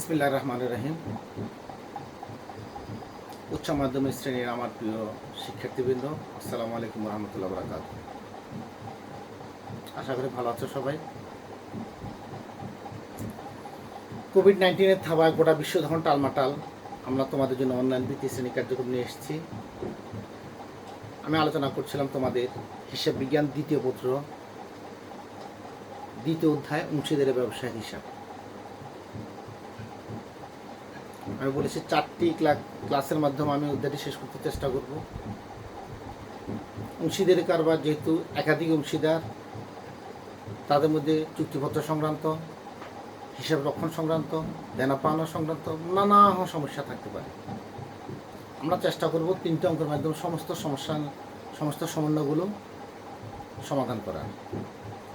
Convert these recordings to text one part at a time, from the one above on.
বিসমিল্লাহির রহমানির রহিম। উচ্চ মাধ্যমিক শ্রেণীর আমার প্রিয় শিক্ষার্থীবৃন্দ, আসসালামু আলাইকুম রহমতুল্লাহ বারাকাতুহু। আশা করি ভালো আছো সবাই। কোভিড-19 থাবায় গোটা বিশ্ব যখন টালমাটাল, আমরা তোমাদের জন্য অনলাইন ভিত্তিক শ্রেণী কার্যক্রম নিয়ে এসেছি। আমি আলোচনা করছিলাম তোমাদের হিসাব বিজ্ঞান দ্বিতীয় পত্র দ্বিতীয় অধ্যায় অংশীদারের ব্যবসায়িক হিসাব। আমি বলেছি 4টি ক্লাসের মাধ্যমে আমি অধ্যায়টি শেষ করতে চেষ্টা করব। অংশীদারি কারবার, যেহেতু একাধিক অংশীদার, তাদের মধ্যে চুক্তিপত্র সংক্রান্ত, হিসাব রক্ষণ সংক্রান্ত, দেনা পাওনা সংক্রান্ত নানা সমস্যা থাকতে পারে। আমরা চেষ্টা করব 3টে অঙ্কের মাধ্যমে সমস্ত সমন্বয়গুলো সমাধান করার।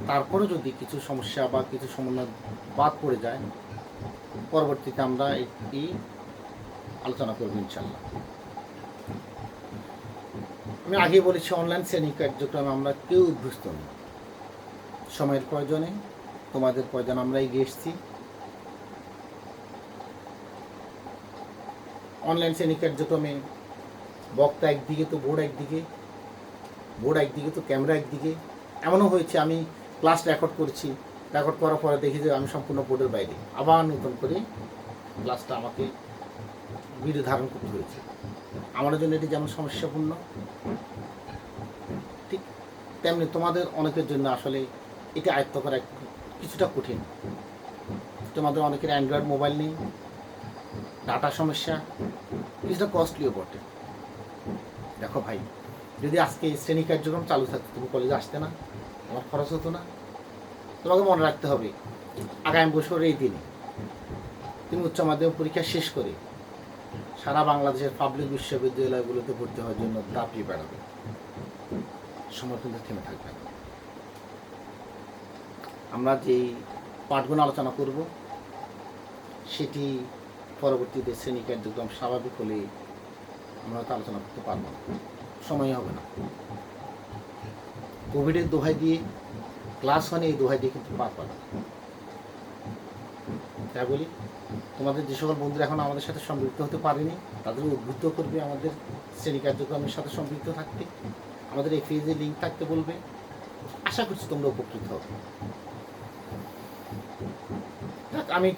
তারপরে যদি কিছু সমস্যা বা কিছু সমন্বয় বাদ পড়ে যায়, পরবর্তীতে আমরা এটি আলোচনা করব ইনশাল্লাহ। আমি আগেই বলেছি, অনলাইন শ্রেণী কার্যক্রমে আমরা কেউ অভ্যস্ত নই। সময়ের প্রয়োজনে, তোমাদের প্রয়োজন আমরা এগিয়ে এসেছি। অনলাইন শ্রেণী কার্যক্রমে বক্তা একদিকে তো বোর্ড একদিকে তো ক্যামেরা একদিকে। এমনও হয়েছে আমি ক্লাস রেকর্ড করার পরে দেখি যে আমি সম্পূর্ণ বোর্ডের বাইরে, আবার নতুন করে ক্লাসটা আমাকে ভিডিও ধারণ করতে হয়েছে। আমার জন্য এটি যেমন সমস্যাপূর্ণ, ঠিক তেমনি তোমাদের অনেকের জন্য আসলে এটি আয়ত্ত করা কিছুটা কঠিন। তোমাদের অনেকের অ্যান্ড্রয়েড মোবাইল নেই, ডাটা সমস্যা, কিছুটা কস্টলিও বটে। দেখো ভাই, যদি আজকে শ্রেণী কার্যক্রম চালু থাকতো, তুমি কলেজে আসতে না, আমার খরচ হতো না। তোমাকে মনে রাখতে হবে, আগামী বছর এই দিনে তুমি উচ্চ মাধ্যমিক পরীক্ষা শেষ করে সারা বাংলাদেশের পাবলিক বিশ্ববিদ্যালয়গুলোতে ভর্তি হওয়ার জন্য দাপিয়ে বেড়াবে। সময় কিন্তু থেমে থাকবে না। আমরা যেই পাঠগুলো আলোচনা করব সেটি পরবর্তীতে শ্রেণী কার্যক্রম স্বাভাবিক হলে আমরা হয়তো আলোচনা করতে পারবো না, সময় হবে না। কোভিডের দোহাই দিয়ে ক্লাস হয়নি, এই দোহাই দিয়ে কিন্তু পার পাবে। তাই বলি, তোমাদের যে সকল বন্ধুরা এখন আমাদের সাথে সম্পৃক্ত হতে পারেনি, তাদের উদ্বুদ্ধ করবে আমাদের শ্রেণী কার্যক্রমের সাথে সম্পৃক্ত থাকতে, আমাদের এই পেজে লিঙ্ক থাকতে বলবে। আশা করছি তোমরা উপকৃত হবে। আমি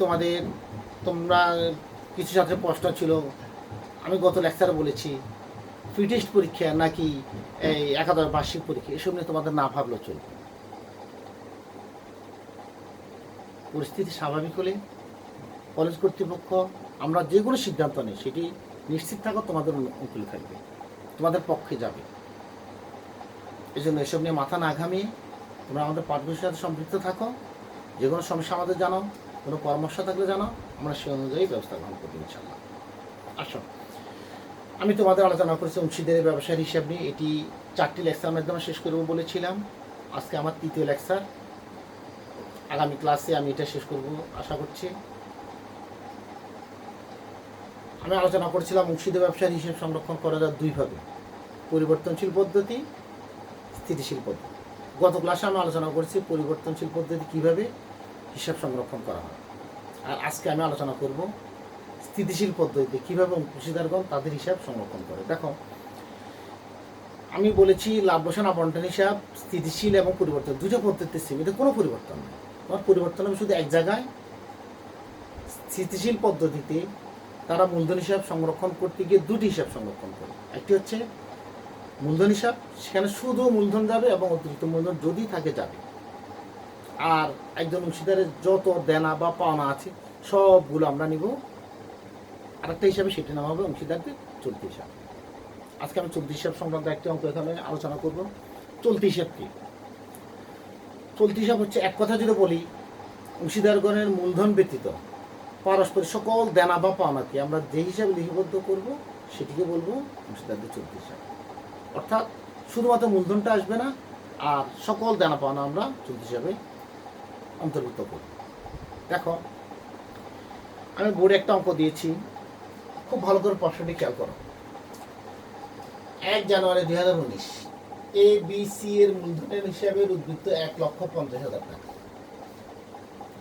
তোমরা কিছু ছাত্রের প্রশ্ন ছিল, আমি গত লেকচারে বলেছি ফ্রি টেস্ট পরীক্ষা নাকি এই একাদশ বার্ষিক পরীক্ষা, এসব নিয়ে তোমাদের না ভাবলেও চলবে। পরিস্থিতি স্বাভাবিক হলে কলেজ কর্তৃপক্ষ আমরা যে কোনো সিদ্ধান্ত নেই সেটি নিশ্চিত থাকো তোমাদের অনুকূলে থাকবে, তোমাদের পক্ষে যাবে। এই জন্য এসব নিয়ে মাথা না ঘামিয়ে তোমরা আমাদের পাঠগুলোর সাথে সম্পৃক্ত থাকো। যে কোনো সমস্যা আমাদের জানাও, কোনো পরামর্শ থাকলে জানাও, আমরা সেই অনুযায়ী ব্যবস্থা গ্রহণ করবো ইনশাল্লাহ। আসো, আমি তোমাদের আলোচনা করেছি অংশীদারি ব্যবসায়ের হিসাব নিয়ে। এটি 4টি লেকচার মাধ্যমে শেষ করবো বলেছিলাম। আজকে আমার 3য় লেকচার। আগামী ক্লাসে আমি এটা শেষ করব আশা করছি। আমি আলোচনা করেছিলাম অংশীদার ব্যবসায়ের হিসাব সংরক্ষণ করা যায় দুইভাবে, পরিবর্তনশীল পদ্ধতি, স্থিতিশীল পদ্ধতি। গত ক্লাসে আমি আলোচনা করেছি পরিবর্তনশীল পদ্ধতি কীভাবে হিসাব সংরক্ষণ করা হয়, আর আজকে আমি আলোচনা করব স্থিতিশীল পদ্ধতিতে কীভাবে অংশীদারগণ তাদের হিসাব সংরক্ষণ করে। দেখো, আমি বলেছি লাভ লোকসান আবন্টন হিসাব স্থিতিশীল এবং পরিবর্তন দুটো পদ্ধতিতে সেম, এটা কোনো পরিবর্তন নেই। তোমার পরিবর্তন হবে শুধু এক জায়গায়। স্থিতিশীল পদ্ধতিতে তারা মূলধন হিসাব সংরক্ষণ করতে গিয়ে 2টি হিসাব সংরক্ষণ করে। একটি হচ্ছে মূলধন হিসাব, সেখানে শুধু মূলধন যাবে এবং অতিরিক্ত মূলধন যদি থাকে যাবে। আর একজন অংশীদারের যত দেনা বা পাওনা আছে সবগুলো আমরা নিব। আরেকটা হিসাবে সেটি নেওয়া হবে অংশীদারদের চলতি হিসাব। আজকে আমি চলতি হিসাব সংক্রান্ত একটি অঙ্ক এখানে আলোচনা করব। চলতি হিসাব কি? চলতি হিসাব হচ্ছে, এক কথা যদি বলি, অংশীদারগণের মূলধন ব্যতীত পারস্পরিক সকল দেনা বা পাওনাকে আমরা যে হিসাবে লিপিবদ্ধ করব সেটিকে বলবো অংশীদারদের চলতি হিসাব। অর্থাৎ শুধুমাত্র মূলধনটা আসবে না, আর সকল দেনা পাওনা আমরা চলতি হিসাবে অন্তর্ভুক্ত করব। দেখো, আমি বোর্ডে একটা অঙ্ক দিয়েছি, খুব ভালো করে প্রশ্নটি খেয়াল করো। 1 জানুয়ারি 2019 ABC এর মূলধনের হিসাবে উদ্বৃত্ত 1,50,000 টাকা।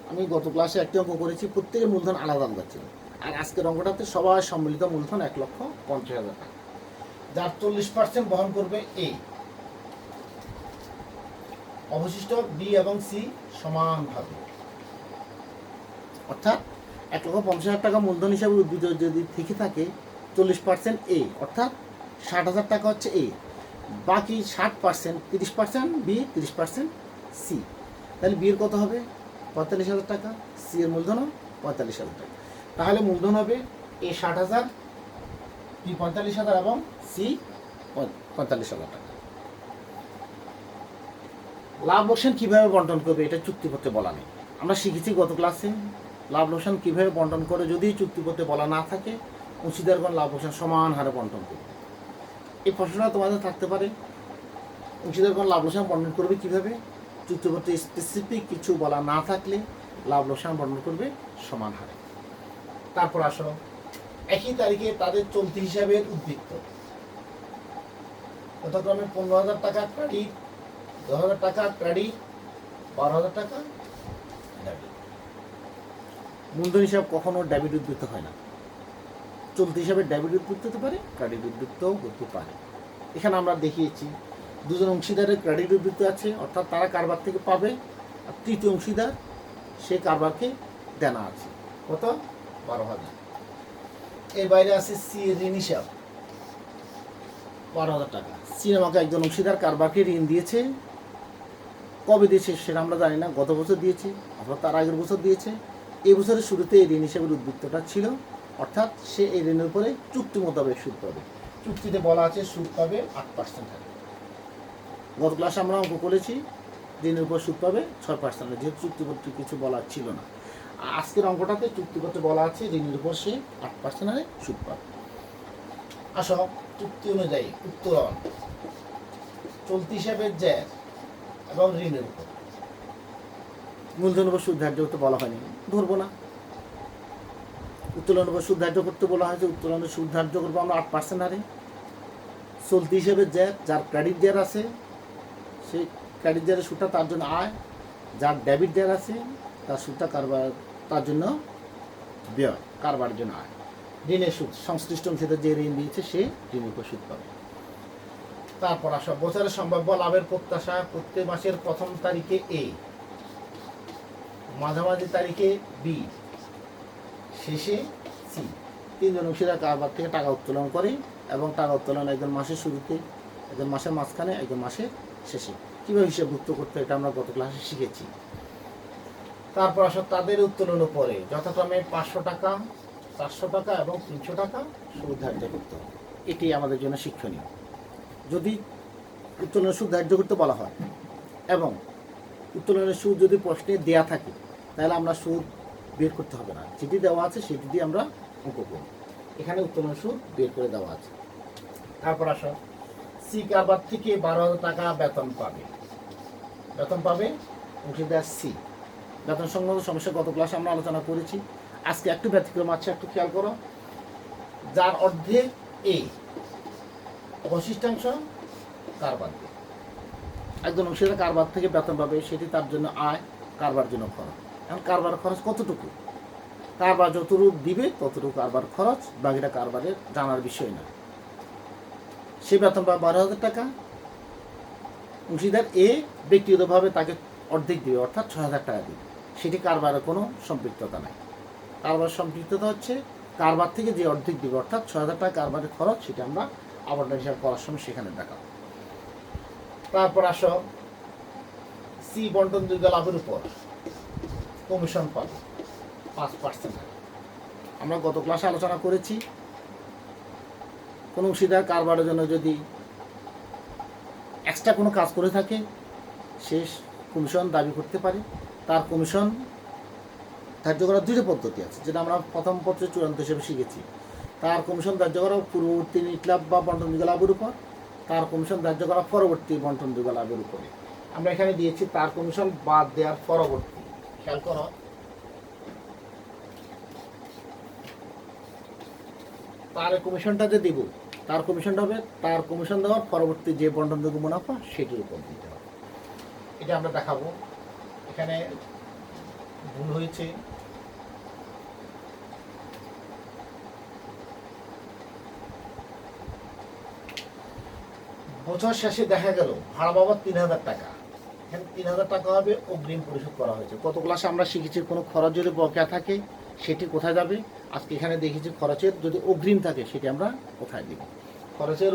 আমি গত ক্লাসে একটি অঙ্ক করেছি, প্রত্যেকের মূলধন আলাদা আলাদা ছিল। আর আজকের অঙ্কটাতে সবার সম্মিলিত মূলধন 1,50,000 টাকা, যার 40% বহন করবে এ, অবশিষ্ট বি এবং সি সমানভাবে। অর্থাৎ 1,50,000 টাকা মূলধন হিসাবে উদ্ভিদ যদি থেকে থাকে, 40% এ অর্থাৎ 60,000 টাকা হচ্ছে এ, বাকি 60%, 30% বি, 30% সি। তাহলে বি এর কত হবে? 45,000 টাকা, সি এর মূলধনও 45,000 টাকা। তাহলে মূলধন হবে এ 60,000, বি 45,000 এবং সি 45,000 টাকা। লাভ লোকসান কীভাবে বন্টন করবে এটা চুক্তিপত্রে বলা নেই। আমরা শিখেছি গত ক্লাসে লাভ লোকসান কীভাবে বন্টন করে, যদি চুক্তিপত্রে বলা না থাকে অংশীদারগণ লাভ লোকসান সমান হারে বন্টন করবে। এই প্রশ্নটা তোমাদের থাকতে পারে, অংশীদারগণ লাভ লোকসান বন্টন করবে কীভাবে? চুক্তিপত্রে স্পেসিফিক কিছু বলা না থাকলে লাভ লোকসান বন্টন করবে সমান হারে। তারপর আসো, একই তারিখে তাদের চলতি হিসাবের উদ্বৃত্ত যথাক্রমে 15,000 টাকা ক্রেডিট, 10,000 টাকা ক্রেডিট, 12,000 টাকা ডেবিট। মূলধন হিসাব কখনো ডেবিট উদ্বৃত্ত হয় না। চলতি হিসাবে ডেবিট উদ্বৃত্ত হতে পারে, ক্রেডিট উদ্বৃত্তও হতে পারে। এখানে আমরা দেখিয়েছি দুজন অংশীদারের ক্রেডিট উদ্বৃত্ত আছে, অর্থাৎ তারা কারবার থেকে পাবে, আর তৃতীয় অংশীদার সে কারবারকে দেনা আছে কত? 12,000। এর বাইরে আছে সি এর ঋণ হিসাব 12,000 টাকা। সি আমাকে একজন অংশীদার কারবারকে ঋণ দিয়েছে, কবে দিয়েছে সেটা আমরা জানি না, গত বছর দিয়েছে অথবা তার আগের বছর দিয়েছে। এই বছরের শুরুতে এই ঋণ হিসাবের উদ্বৃত্তটা ছিল, অর্থাৎ সে এই ঋণের উপরে চুক্তি মোতাবেক সুদ পাবে। চুক্তিতে বলা আছে সুদ পাবে 8% থাকে। গত ক্লাসে আমরা অঙ্ক করেছি ঋণের উপর সুদ পাবে 6%, যেহেতু চুক্তিপত্রে কিছু বলার ছিল না। আজকের অঙ্কটাতে চুক্তিপত্রে বলা আছে ঋণের উপর সে 8% হারে সুদ পাবে। আসো, চুক্তি অনুযায়ী উত্তোলন চলতি হিসাবের জ্যার এবং ঋণের উপর মূলধনের উপর সুদ ধার্য করতে বলা হয়নি, ধরবো না। উত্তোলনের উপর সুদ ধার্য করতে বলা হয়েছে, উত্তোলনের সুদ ধার্য করবো আমরা 8% হারে। চলতি হিসাবের জ্যার, যার ক্রেডিট জ্যার আছে সেই ক্রেডিট জ্যারের সুদটা তার জন্য আয়, যার ডেবিট জ্যার আছে তার সুদটা কারবার, তার জন্য ব্যয়, কারবারের জন্য আয়। ঋণের সুদ সংশ্লিষ্ট অংশীদার যে ঋণ দিয়েছে সে ঋণের উপর সুদ পাবে। তারপর আসা, বছরের সম্ভাব্য লাভের প্রত্যাশা প্রত্যেক মাসের প্রথম তারিখে এ, মাঝামাঝি তারিখে বি, শেষে সি। তিনজন অংশীদার কারবার থেকে টাকা উত্তোলন করে এবং টাকা উত্তোলন একজন মাসের শুরুতে, একজন মাসের মাঝখানে, একজন মাসের শেষে। কীভাবে হিসাবভুক্ত করতে এটা আমরা গত ক্লাসে শিখেছি। তারপর আসো, তাদের উত্তোলনের পরে যথাক্রমে 500 টাকা, 400 টাকা এবং 300 টাকা সুদ ধার্য করতে হবে। এটি আমাদের জন্য শিক্ষণীয়। যদি উত্তোলনের সুদ ধার্য করতে বলা হয় এবং উত্তোলনের সুদ যদি প্রশ্নে দেয়া থাকে, তাহলে আমরা সুদ বের করতে হবে না, যেটি দেওয়া আছে সেটি দিয়ে আমরা অঙ্ক করব। এখানে উত্তোলনের সুদ বের করে দেওয়া আছে। তারপর আসো, সি কারবার থেকে 12,000 টাকা বেতন পাবে। বেতন পাবে অংশীদার সি। বেতন সংক্রান্ত সমস্যা গত ক্লাসে আমরা আলোচনা করেছি। আজকে একটু ব্যতিক্রম আছে, একটু খেয়াল করো। যার অর্ধেক এ, অবশিষ্টাংশ কারবার। একজন অংশীদার কারবার থেকে বেতন পাবে, সেটি তার জন্য আয়, কারবার জন্য খরচ। এখন কারবার খরচ কতটুকু? কারবার যতটুকু দিবে ততটুকু কারবার খরচ, বাকিটা কারবারের জানার বিষয় না। সে বেতন পাবে 12,000 টাকা। অংশীদার এ ব্যক্তিগতভাবে তাকে অর্ধেক দিবে, অর্থাৎ 6,000 টাকা দিবে। সেটি কারবারের কোনো সম্পৃক্ততা নাই। কারবার সম্পৃক্ততা হচ্ছে কারবার থেকে যে অর্ধেক দিবে, অর্থাৎ 6,000 টাকা কারবারের খরচ, সেটা আমরা আবন্টন হিসাব করার সময় সেখানে দেখাবো। তারপর আসো, সি বন্টনযোগ্য লাভের উপর কমিশন পাবে 5%। আমরা গত ক্লাসে আলোচনা করেছি কোনো অংশীদার কারবারের জন্য যদি এক্সট্রা কোনো কাজ করে থাকে সে কমিশন দাবি করতে পারে। তার কমিশন ধার্য করার দুটো পদ্ধতি আছে, যেটা আমরা প্রথম পত্রে চূড়ান্ত হিসেবে শিখেছি। তার কমিশন ধার্য করা পূর্ববর্তী নিট লাভ বা বন্টনযোগ্য লাভের উপর, তার কমিশন ধার্য করা পরবর্তী বন্টনযোগ্য লাভের উপরে। আমরা এখানে দিয়েছি তার কমিশন বাদ দেওয়ার পরবর্তী। খেয়াল করো, তার কমিশনটা যে দিব, তার কমিশনটা হবে তার কমিশন দেওয়ার পরবর্তী যে বন্টনযোগ্য মুনাফা সেটির উপর দিতে হবে। এটা আমরা দেখাবো। এখানে ভুল হয়েছে। বছর শেষে দেখা গেল ভাড়া বাবদ 3000 টাকা, এখানে 3000 টাকা হবে অগ্রিম পরিশোধ করা হয়েছে। গত ক্লাসে আমরা শিখেছি কোনো খরচ যদি বকেয়া থাকে সেটি কোথায় যাবে। আজকে এখানে দেখেছি খরচের যদি অগ্রিম থাকে সেটি আমরা কোথায় দিব। খরচের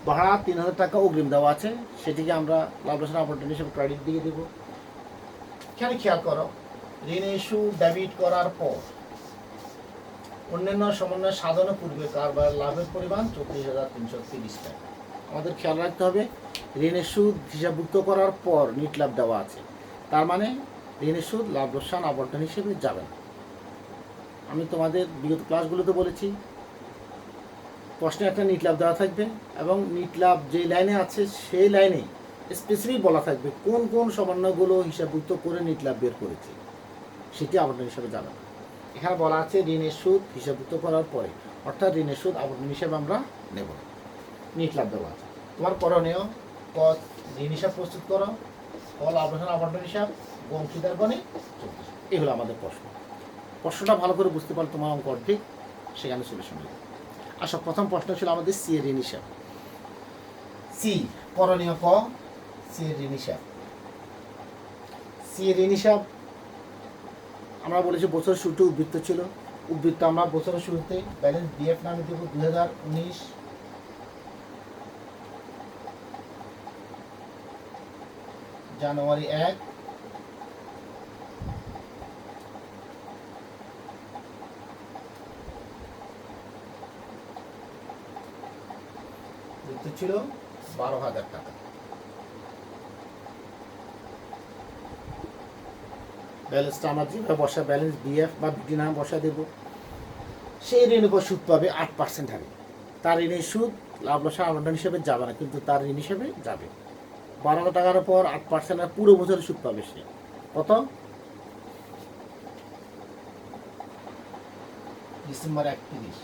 ভাড়া 3000 টাকা অগ্রিম দেওয়া আছে, সেটিকে আমরা লাভ লোকসান আবন্টন হিসেবে ক্রেডিট দিয়ে দেব। এখানে খেয়াল করো, ঋণ ইস্যু ডেবিট করার পর অন্যান্য সমন্বয় সাধনের পূর্বে কারবার লাভের পরিমাণ 34,330 টাকা। আমাদের খেয়াল রাখতে হবে ঋণের সুদ হিসাবভুক্ত করার পর নিট লাভ দেওয়া আছে, তার মানে ঋণের সুদ লাভ লোকসান আবন্টন হিসেবে যাবে না। আমি তোমাদের বিগত ক্লাসগুলোতে বলেছি প্রশ্নে একটা নিট লাভ দেওয়া থাকবে এবং নিট লাভ যে লাইনে আছে সেই লাইনে স্পেসিফিক বলা থাকবে কোন কোন সমন্বয়গুলো হিসাবভুক্ত করে নিট লাভ বের করেছে, সেটি আবন্টন হিসেবে যাবে না। এখানে বলা আছে ঋণের সুদ হিসাবভুক্ত করার পরে, অর্থাৎ ঋণের সুদ আবন্টন হিসেবে আমরা নেব না। নিট লাভ দেওয়া আছে, তোমার করণীয় ক ঋণ হিসাব প্রস্তুত করো, ক লাভ লোকসান আবন্টন হিসাব, অংশীদার গণে 34। এই হলো আমাদের প্রশ্ন। প্রশ্নটা ভালো করে বুঝতে পারলে তোমার অঙ্ক ঠিক সেখানে সলিউশন হবে। আসো, প্রথম প্রশ্ন ছিল আমাদের সি এর ঋণ হিসাব। সি করণীয় ক সি এর ঋণ হিসাব। সি এর ঋণ হিসাব আমরা বলেছি বছরের শুরুতে উদ্বৃত্ত ছিল, উদ্বৃত্ত আমরা বছরের শুরুতে ব্যালেন্স বিএফ নামে দেব 2019 জানুয়ারি 1 ছিল 12,000 টাকা। ব্যালেন্সটা আমরা যেভাবে বসা ব্যালেন্স বিএফ বা বিটি নামে বসা দেব, সেই ঋণের উপর সুদ পাবে 8% হারে। তার ঋণের সুদ লাভ লোকসান আবন্টন হিসেবে যাবে না, কিন্তু তার ঋণ হিসেবে যাবে। 12,000 টাকার উপর 8% আর পুরো বছরের সুদ পাবে সে কত? ডিসেম্বর 31।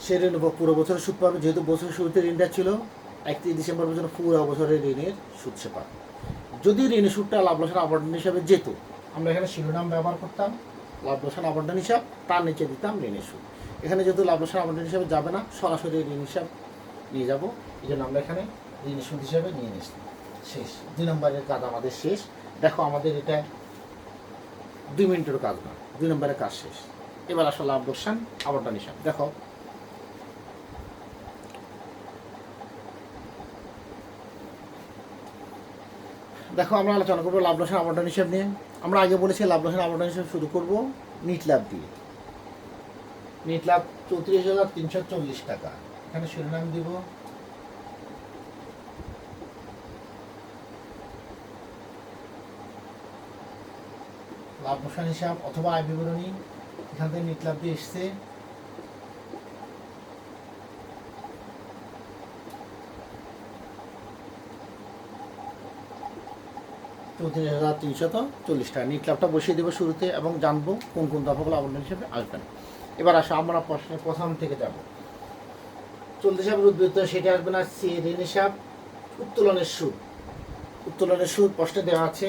সে ঋণ পুরো বছরের সুদ পাবে, যেহেতু বছরের শুরুতে ঋণটা ছিল 31 ডিসেম্বর পর্যন্ত পুরো বছরের ঋণের সুদ সে পাবে। যদি ঋণের সুদটা লাভ লোকসান আবন্টন হিসাবে যেত, আমরা এখানে শিরোনাম ব্যবহার করতাম লাভ লোকসান আবন্টন হিসাব, তার নিচে দিতাম ঋণের সুদ। এখানে যেহেতু লাভ লোকসান আবন্টন হিসাবে যাবে না, সরাসরি ঋণ হিসাব নিয়ে যাব, এই জন্য আমরা এখানে ঋণের সুদ হিসাবে নিয়ে নিচ্ছি। শেষ, 2 নম্বরের কাজ আমাদের শেষ। দেখো আমাদের এটা 2 মিনিটের কাজ না, 2 নম্বরের কাজ শেষ। এবার আসলে লাভ লোকসান আবন্টন হিসাব দেখো। দেখো আমরা আলোচনা করবো লাভ লোকসান আবন্টন হিসাব নিয়ে। আমরা আগে বলেছি লাভ লোকসান আবন্টন হিসাব শুরু করব নিট লাভ দিয়ে। নিট লাভ 34,340 টাকা। এখানে শিরোনাম দিব লাভ লোকসান হিসাব অথবা আয় বিবরণী। এখান থেকে নিট লাভ দিয়ে এসছে 34,340 টাকা। নিট লাভটা বসিয়ে দেবো শুরুতে এবং জানবো কোন কোন দফাগুলো আবন্টন হিসেবে আসবেন। এবার আসো আমরা প্রশ্নের প্রথম থেকে যাব। চলতি হিসাবের উদ্বৃত্ত সেটা আসবে না। সি ঋণ হিসাব উত্তোলনের সুদ। উত্তোলনের সুদ প্রশ্নে দেওয়া আছে,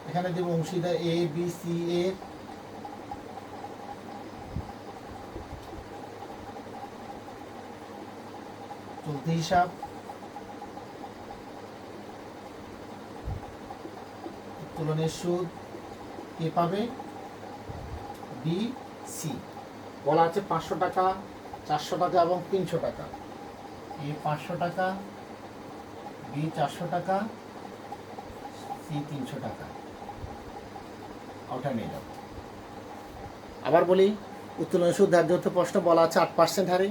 এখানে দেব অংশীদার এ বি সি এর চলতি হিসাব উত্তোলনের সুদ কে পাবে? B C. বলা আছে 500 টাকা, 400 টাকা এবং 300 টাকা। এ 500 টাকা, বি 400 টাকা, সি 300 টাকা। ওটা নিয়ে যাবো। আবার বলি, উত্তোলনের সুদ ধার্য হতে প্রশ্ন বলা আছে 8% হারে,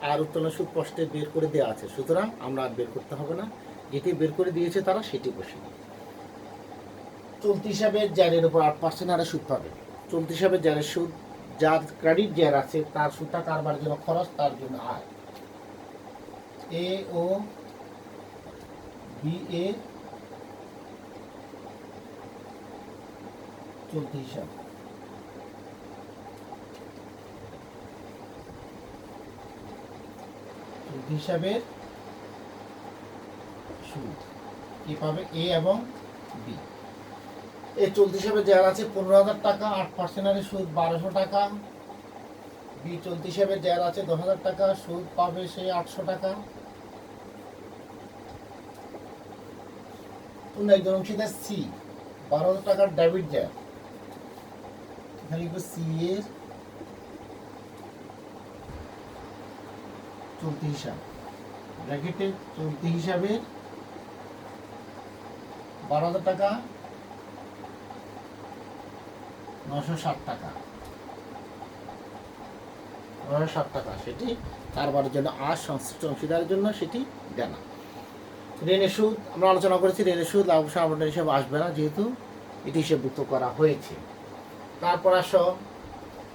আর উত্তোলনের সুদ প্রশ্নে বের করে দেওয়া আছে, সুতরাং আমরা আর বের করতে হবে না, যেটি বের করে দিয়েছে তারা সেটি বসিয়ে দিই। চলতি হিসাবে জ্যারের উপর 8% হারে সুদ পাবে। চলতি হিসাবে জ্যারের সুদ, যার ক্রেডিট জ্যার আছে তার সুদটা কারবার জন্য খরচ, তার জন্য আয়। এ ও বি এ চলতি হিসাব, চলতি হিসাবের সুদ কি পাবে এ এবং বি। এই চলতি হিসাবে যার আছে 15,000 টাকা, 8% সুদ 1200 টাকা। বি চলতি হিসাবে যার আছে 10,000 টাকা, সুদ পাবে সে 800 টাকা। অন্য একজন অংশীদার সি 12,000 টাকার ডেবিট যার, এখানে লিখবো সি এর চলতি হিসাব, ব্র্যাকেটে চলতি হিসাবের 12,000 টাকা, 960 টাকা, 960 টাকা সেটি কারবারের জন্য আর সংশ্লিষ্ট অংশীদারের জন্য সেটি দেনা। ঋণের সুদ আমরা আলোচনা করেছি, ঋণের সুদ লাভ লোকসান আবন্টন হিসাবে আসবে না, যেহেতু এটি হিসাবভুক্ত করা হয়েছে। তারপর আসো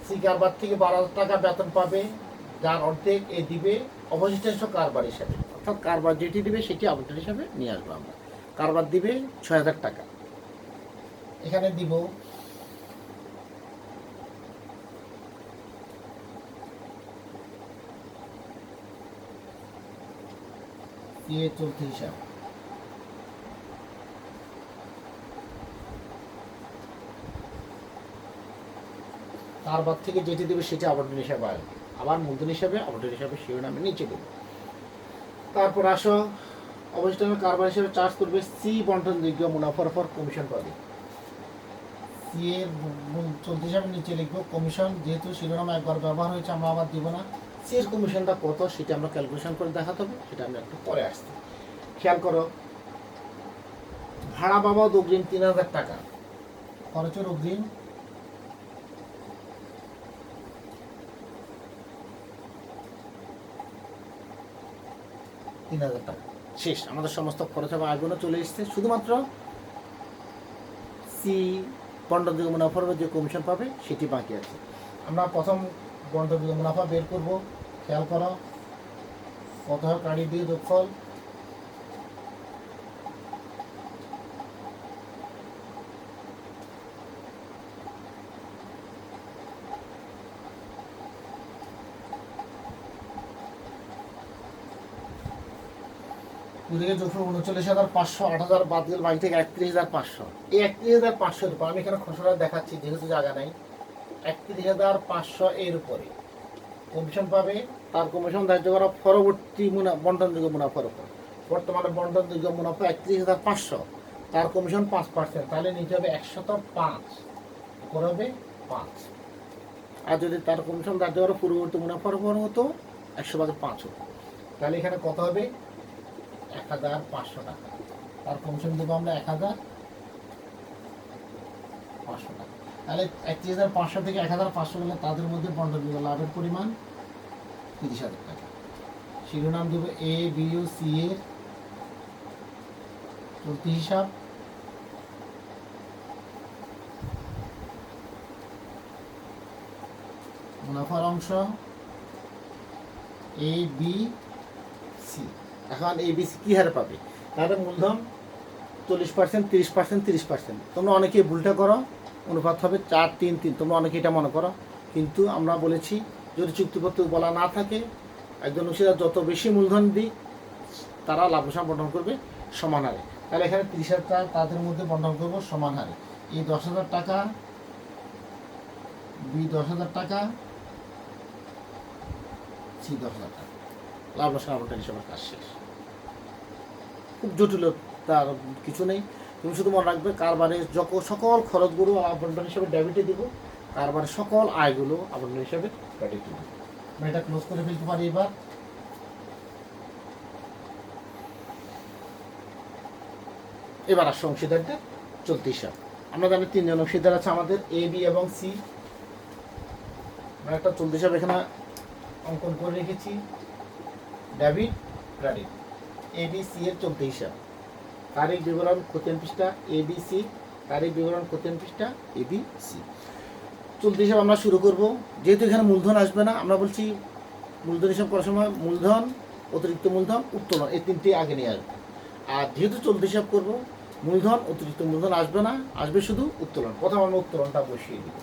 সি কারবার থেকে 12,000 টাকা বেতন পাবে, যার অর্ধেক এ দিবে অবশিষ্টাংশ কারবার হিসাবে, অর্থাৎ কারবার যেটি দিবে সেটি আবন্টন হিসাবে নিয়ে আসবো আমরা। কারবার দিবে 6,000 টাকা, এখানে দিব চলতি হিসাব, কারবার থেকে যেটি দেবে সেটি আবন্টন হিসাবে আসবে, আবার মূলধন হিসাবে আবন্টন হিসাবে শিরোনামে নিচে দেবে। তারপর আসো অবশিষ্টাংশ কারবার হিসাবে চার্জ করবে সি বন্টনযোগ্য মুনাফার উপর কমিশন পাবে। সি এর চলতি হিসাবে নিচে লিখবো কমিশন, যেহেতু শিরোনাম একবার ব্যবহার হয়েছে আমরা আবার দিব না। সি এর কমিশনটা কত সেটা আমরা ক্যালকুলেশন করে দেখাতে হবে, সেটা আমরা একটু পরে আসছি। খেয়াল করো, ভাড়া বাবদ অগ্রিম 3,000 টাকা, খরচের অগ্রিম 3,000 টাকা শেষ। আমাদের সমস্ত খরচ এবং আয়গুলো চলে এসছে, শুধুমাত্র সি বন্টনযোগ্য মুনাফার যে কমিশন পাবে সেটি বাকি আছে। আমরা প্রথম বন্টনযোগ্য মুনাফা বের করব। খেয়াল করো কত হয়, ক্রেডিট দিয়ে যোগফল ওদিকে যোগফল 39,500, 8,000 বাদ গেল, বাকি থেকে 31,500। এই 31,500 এর উপর আমি এখানে খসড়া দেখাচ্ছি যেহেতু জায়গা নাই, 31,500 এর উপরে কমিশন পাবে, তার কমিশন ধার্য করা পরবর্তী বন্টনযোগ্য মুনাফার উপর। বর্তমানে বন্টনযোগ্য মুনাফা 31,500, তার কমিশন 5%, তাহলে নিতে হবে 105, উপর হবে 5। আর যদি তার কমিশন ধার্য করা পূর্ববর্তী মুনাফার উপর হতো 100/5 হতো, তাহলে এখানে কত হবে 1,500 টাকা। তার কমিশন দেবো আমরা 1,500 টাকা। তাহলে 31,500 থেকে 1,500 গেলে তাদের মধ্যে বন্টনযোগ্য লাভের পরিমাণ 30,000 টাকা। শিরোনাম দেবো এ বি ও সি এর চলতি হিসাব, মুনাফার অংশ এ বি সি। এখন এ বি সি কী হারে পাবে, তাহলে মূলধন 40%, 30%, 30%। তোমরা অনেকেই ভুলটা করো, অনুপাত হবে 4-3-3, তোমরা অনেকে এটা মনে করো, কিন্তু আমরা বলেছি যদি চুক্তিপত্র বলা না থাকে একজন অংশীদার যত বেশি মূলধন দিক তারা লাভ লোকসান বন্টন করবে সমান হারে। তাহলে এখানে 30,000 টাকা তাদের মধ্যে বন্টন করবো সমান হারে। এই 10,000 টাকা, বি 10,000 টাকা, সি 10,000 টাকা, লাভ লোকসান বন্টন হিসাবে কাজ শেষ। খুব জটিল তার কিছু নেই, তুমি শুধু মনে রাখবে কারবারের সকল খরচগুলো আবন্টন হিসাবে ডেবিটে দিব, কারবারের সকল আয়গুলো আবন্টন হিসাবে ক্রেডিটে দিব। আমরা এটা ক্লোজ করে ফেলতে পারি। এবার আসছে অংশীদারদের চলতি হিসাব। আমরা জানি 3 জন অংশীদার আছে আমাদের, এ বি এবং সি। আমরা একটা চলতি হিসাব এখানে অঙ্কন করে রেখেছি, debit credit A B C এর চলতি হিসাব, তারিখ বিবরণ খতিয়ান পৃষ্ঠা এ বি সি, তারিখ বিবরণ খতিয়ান পৃষ্ঠা এ বি সি। চলতি হিসাব আমরা শুরু করব। যেহেতু এখানে মূলধন আসবে না, আমরা বলছি মূলধন হিসাব করার সময় মূলধন, অতিরিক্ত মূলধন, উত্তোলন এই 3টি আগে নিয়ে আসবে। আর যেহেতু চলতি হিসাব করবো মূলধন, অতিরিক্ত মূলধন আসবে না, আসবে শুধু উত্তোলন। প্রথম আমরা উত্তোলনটা বসিয়ে দিব।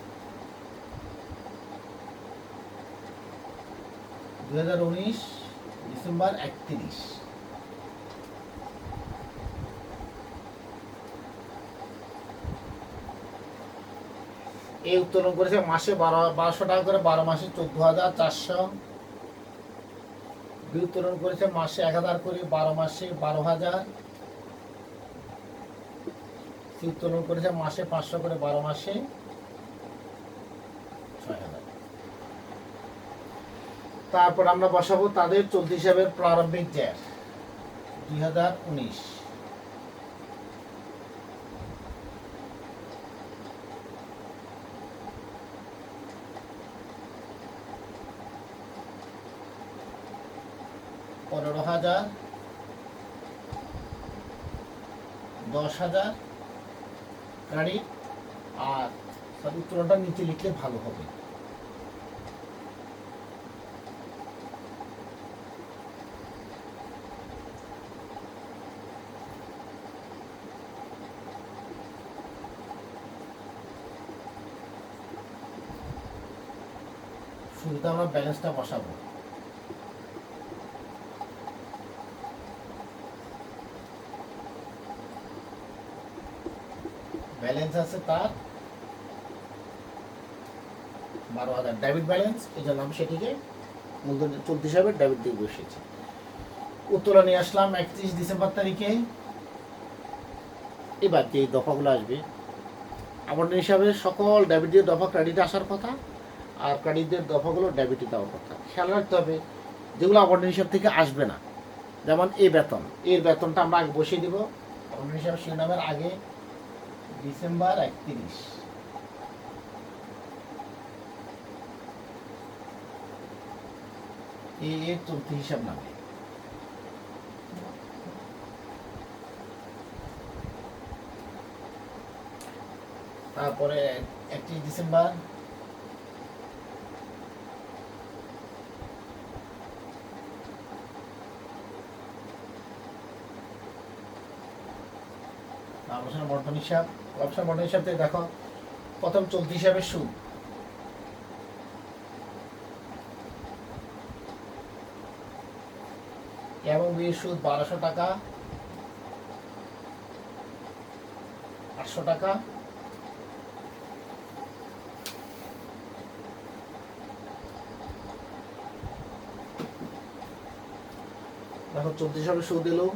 2019 ডিসেম্বর 31। এই উত্তোলন করেছে মাসে 1200 টাকা করে, 12 মাসে 14,400। বি উত্তোলন করেছে মাসে 1000 করে, 12 মাসে 12,000। সি উত্তোলন করেছে মাসে 500 করে, 12 মাসে 6,000। তারপর আমরা বসাবো তাদের চলতি হিসাবের প্রারম্ভিক জ্যার 2019। $15,000, 10,000 ক্রেডিট। আর সব উত্তরটা নিচে লিখলে ভালো হবে। শুরুতে আমরা ব্যালেন্সটা বসাবো। ব্যালেন্স আছে তার 12,000 ডেবিট ব্যালেন্স, এই জন্য আমি সেটিকে মূলধন চলতি হিসাবে ডেবিট দিয়ে বসিয়েছি। উত্তোলন নিয়ে আসলাম 31 ডিসেম্বর তারিখে। এবার যে দফাগুলো আসবে আবন্টন হিসাবে সকল ডেবিট দিয়ে দফা ক্রেডিটে আসার কথা, আর ক্রেডিটের দফাগুলো ডেবিটে দেওয়ার কথা। খেয়াল রাখতে হবে যেগুলো আবন্টন হিসাব থেকে আসবে না, যেমন এই বেতন, এর বেতনটা আমরা আগে বসিয়ে দিব আবন্টন হিসাব শিরোনামের আগে, ডিসেম্বর 31। এর চলতি হিসাব নামে। তারপরে 31 ডিসেম্বর আলোচনা বন্টন হিসাব। আলোচনা বন্টন হিসাব থেকে দেখো প্রথম চলতি হিসাবের সুদ এবং বিয়ের সুদ 1200 টাকা, 800 টাকা। দেখো চলতি হিসাবে সুদ এলো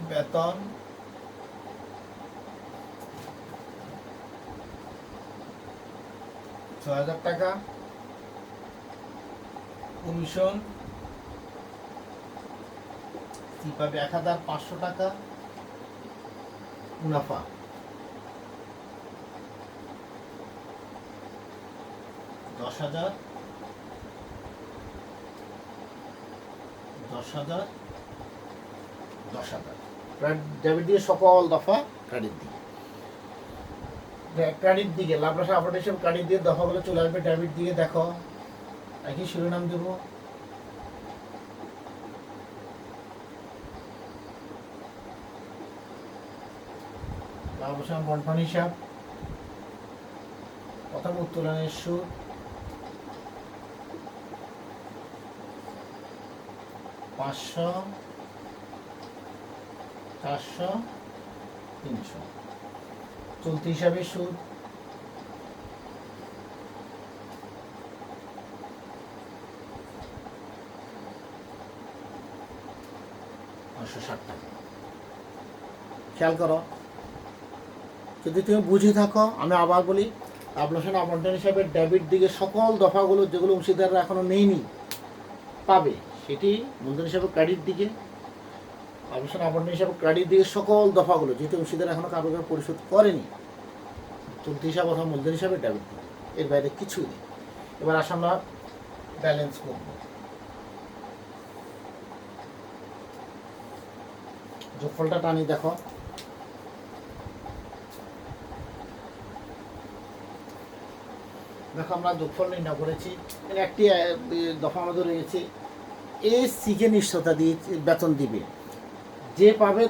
বেতন 6,000 টাকা, কমিশন সি পাবে 1,500 টাকা, মুনাফা 10,000, 10,000, 10,000। ডেবিট দিয়ে সকল দফা ক্রেডিট দিয়ে। ক্রেডিট দিকে লাভরাশি আবন্টন হিসেবে ক্রেডিট দিয়ে দফাগুলো চলে আসবে ডেবিট দিয়ে। দেখো একই শিরোনাম দেব, লাভরাশি বন্টন হিসাব। প্রথম উত্তোলনের সুদ 500, 400, 300। চলতি হিসাবে সুদ 560 টাকা। খেয়াল করো, যদি তুমি বুঝে থাকো, আমি আবার বলি আবন্টন আবন্টন হিসাবে ডেবিট দিকে সকল দফাগুলো যেগুলো অংশীদাররা এখনো নেয়নি পাবে, সেটি মূলধন হিসাবে ক্রেডিট দিকে। আবন্টন আবন্টন হিসাবে ক্রেডিট দিকে সকল দফাগুলো যেহেতু অংশীদার এখনো কারোর পরিশোধ করেনি, চলতি হিসাব অথবা মূলধন হিসাবে ডেবিট দিকে, এর বাইরে কিছুই নেই। এবার আসলে আমরা ব্যালেন্স করব। যোগফলটা টানি, দেখো দেখো আমরা যোগফল নির্ণয় করেছি। একটি দফা আমাদের রয়েছে এ সিকে নিশ্চয়তা দিয়ে বেতন দিবে, যে পাবে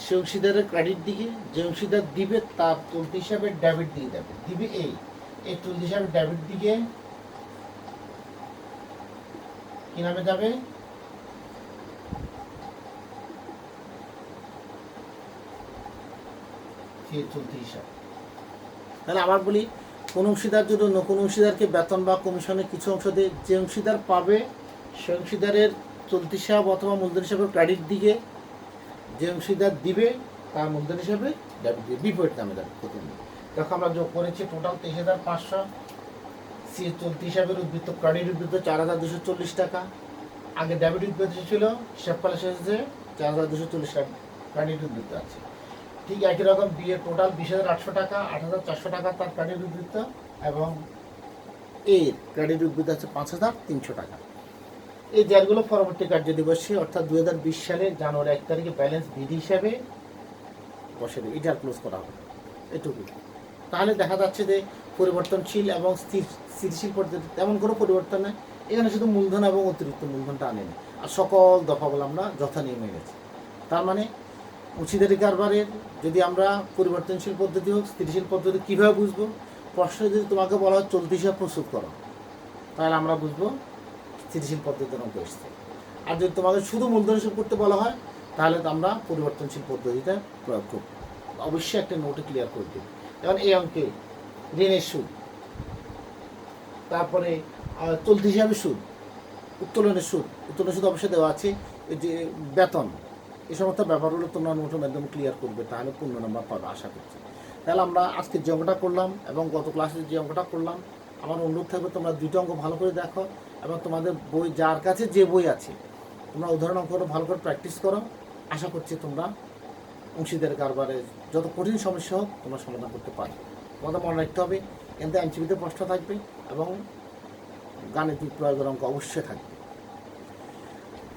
সে অংশীদারের ক্রেডিট দিকে, যে অংশীদার দিবে তার চলতি হিসাবে ডেবিট দিয়ে দেবে, দিবে এই চলতি হিসাবে ডেবিট দিকে কি নামে যাবে, চলতি হিসাব। তাহলে আবার বলি, কোন অংশীদার যদি অন্য কোন অংশীদারকে বেতন বা কমিশনের কিছু অংশ দিয়ে, যে অংশীদার পাবে সে অংশীদারের চলতি হিসাব অথবা মূলধন হিসাবে ক্রেডিট দিকে, যে অংশীদার দিবে তার মূলধন হিসাবে ডেবিট দিয়ে বিপরীত নামে যাবে প্রথমে। দেখো আমরা যোগ করেছি টোটাল 23,500, সি চলতি হিসাবের উদ্বৃত্ত ক্রেডিট উদ্বৃত্ত 4,240 টাকা, আগে ডেবিট উদ্বৃত্ত ছিল, হিসাব ফলে এসেছে 4,240 টাকা ক্রেডিট উদ্বৃত্ত আছে। ঠিক একই রকম বিয়ের টোটাল 20,800 টাকা, 8,400 টাকা তার ক্রেডিট উদ্বৃত্ত, এবং এর ক্রেডিট উদ্বৃত্ত আছে 5,300 টাকা। এই যেগুলো পরবর্তী কার্যদিবসে অর্থাৎ 2020 সালের জানুয়ারি 1 তারিখে ব্যালেন্স বিধি হিসাবে বসে দেবে, এটা ক্লোজ করা হবে এটুকু। তাহলে দেখা যাচ্ছে যে পরিবর্তনশীল এবং স্থিতিশীল পদ্ধতি তেমন কোনো পরিবর্তন নেই, এখানে শুধু মূলধন এবং অতিরিক্ত মূলধনটা আনেনি, আর সকল দফাগুলো আমরা যথা নিয়মে গেছি। তার মানে অংশীদারি কারবারের যদি আমরা পরিবর্তনশীল পদ্ধতি হোক স্থিতিশীল পদ্ধতি কীভাবে বুঝবো, প্রশ্নে যদি তোমাকে বলা হয় চলতি হিসাব প্রস্তুত করো, তাহলে আমরা বুঝবো স্থিতিশীল পদ্ধতির অঙ্ক এসছে। আর যদি তোমাকে শুধু মূলধন হিসাব করতে বলা হয়, তাহলে তো আমরা পরিবর্তনশীল পদ্ধতিটা প্রয়োগ করব। অবশ্যই একটা নোটে ক্লিয়ার করে দেব। যেমন এই অঙ্কে ঋণের সুদ, তারপরে চলতি হিসাবে সুদ, উত্তোলনের সুদ অবশ্যই দেওয়া আছে, এই যে বেতন, এই সমস্ত ব্যাপারগুলো তোমরা নোটের মাধ্যমে ক্লিয়ার করবে, তাহলে 15 নম্বর পাবে আশা করছি। তাহলে আমরা আজকে যে অঙ্কটা করলাম এবং গত ক্লাসে যে অঙ্কটা করলাম, আমার অনুরোধ থাকবে তোমরা দুটো অঙ্ক ভালো করে দেখো, এবং তোমাদের বই যার কাছে যে বই আছে তোমরা উদাহরণ অঙ্কটা ভালো করে প্র্যাকটিস করো। আশা করছি তোমরা অংশীদারি কারবারে যত কঠিন সমস্যা হোক তোমরা সমাধান করতে পারবে। তোমাদের মনে রাখতে হবে কিন্তু এমসিকিউতে প্রশ্ন থাকবে এবং গাণিতিক প্রয়োগের অঙ্ক অবশ্যই থাকবে।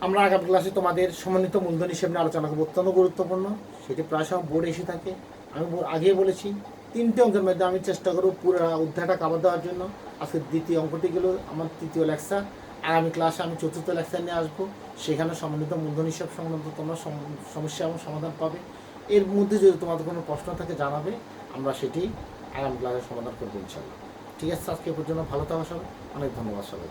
আমরা আগামী ক্লাসে তোমাদের সমন্বিত মূলধন হিসেবে নিয়ে আলোচনা করবো, অত্যন্ত গুরুত্বপূর্ণ, সেটি প্রায় সময় বোর্ডে এসে থাকে। আমি আগে বলেছি 3টে অঙ্কের মধ্যে আমি চেষ্টা করব পুরো অধ্যায়টা কাভার দেওয়ার জন্য। আজকে দ্বিতীয় অঙ্কটি গেল আমার তৃতীয় লেকচার, আগামী ক্লাসে আমি চতুর্থ লেকচার নিয়ে আসবো, সেখানে সমন্বিত মূলধন হিসাব সংক্রান্ত তোমরা সমস্যা এবং সমাধান পাবে। এর মধ্যে যদি তোমাদের কোনো প্রশ্ন থাকে জানাবে, আমরা সেটি আগামী ক্লাসে সমাধান করবো ইনশাআল্লাহ। ঠিক আছে, আজকে পর্যন্ত ভালো থাকা সবাই, অনেক ধন্যবাদ সবাই।